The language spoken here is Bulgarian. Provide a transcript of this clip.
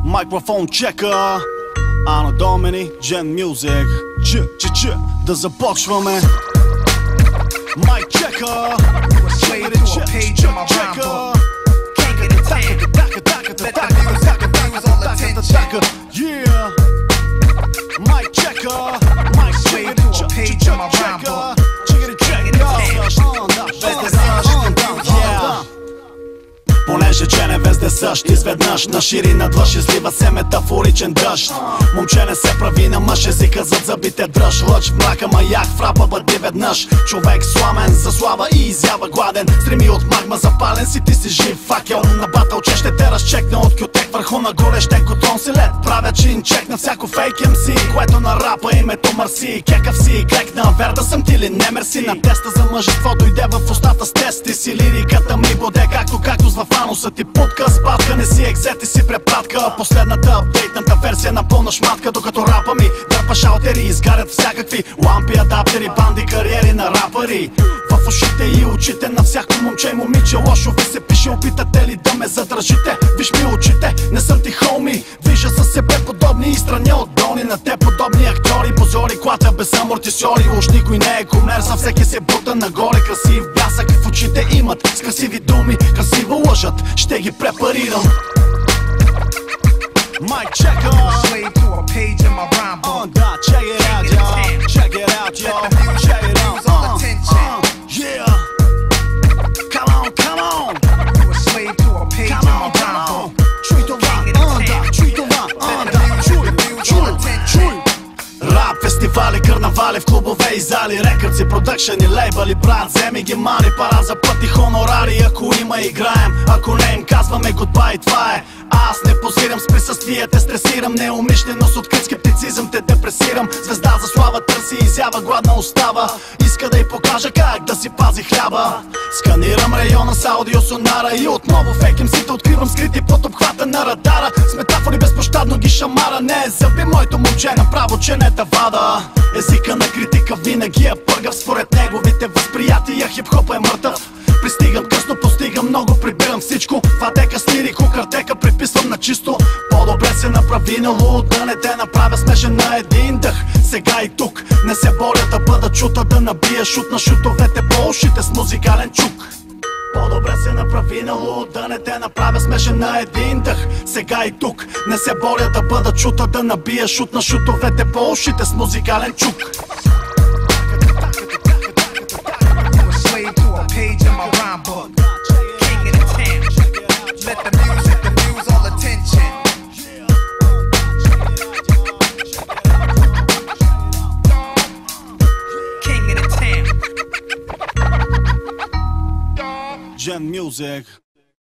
Microphone checker. Ано Домини, Gen Music. Да започваме. Mic checker. Slave to a page on my rhyme book. Can't get a tan. Let the music diffuse all attention. Yeah. Mic checker. Slave to a page on my rhyme book. Понеже че не везде същ, изведнъж на ширина длъж излива се метафоричен дъжд. Момче не се прави на мъж, езика зад зъбите дръж. Лъч в мрака, маяк в рапа бъди веднъж. Човек сламен за слава и изява гладен. Стреми от магма запален си, ти си жив факел. На батъл че ще те разчекна от кютек върху на горещен котон си лед. Правя чин чек на всяко фейк MC, което на рапа името мърси. Кекав си, крекна, верда съм ти ли не мерси. На теста за мъжество дойде в устата с тести си. Лириката ми боде както в ануса ти путка. Спадка не си екзет и си препратка. Последната апдейтната версия на пълна шматка. Докато рапа ми дърпа шалтери, изгарят всякакви лампи, адаптери, банди, кариери на рапъри. В ушите и очите на всяко момче и момиче лошо ви се пише. Опитате ли да ме задържите? Виж ми очите, не съм ти хоуми. Движа със себе подобни и страни от долни. На те подобни актьори, позори, клата без амортисьори. Уж никой не е комер, за всеки се бута нагоре. Красив блясък в очите имат, с красиви думи красиво лъжат, ще ги препарирам. Mic checker. Slave to a page in my rhyme book. Check it out, y'all. Check it out, y'all. Let the music diffuse all attention. Yeah. Come on, come on. You a slave to a page in my rhyme book. Чуй това, чуй това, чуй. Рап фестивали, карнавали в клубове и зали. Рекърдси, продъкшени, лейбъли, брат, вземи ги мани. Пара за пъти, хонорари, ако има играем. Ако не им казваме гудбай, това е. Аз не позирам с присъствие, те стресирам. Неумишлено с открит скептицизъм те депресирам. Звезда за слава търси, изява гладна остава. Иска да й покажа как да си пази хляба. Сканирам района с аудиосонара и отново фейк MC-те откривам скрити под обхвата на радара. С метафори безпощадно ги шамара. Не е зъби моето момче, направо че не вада. Езика на критика винаги е пъргав. Според неговите възприятия хип-хоп е мъртъв. Пристигам късно, постигам много, прибирам всичко. Ватека с лирико, картека приписвам на чисто. По-добре се направи на луд, да не те направя смешен на един дъх. Сега и тук не се боря да бъда чута, да набия шут на шутовете по ушите с музикален чук. По-добре се направи на луд, да не те направя смешен на един дъх. Сега и тук не се боря да бъда чута, да набия шут на шутовете по ушите с музикален чук. Slave to a page in my rhyme book. King of the town. Let the music diffuse all attention. King of the town. Gen Music.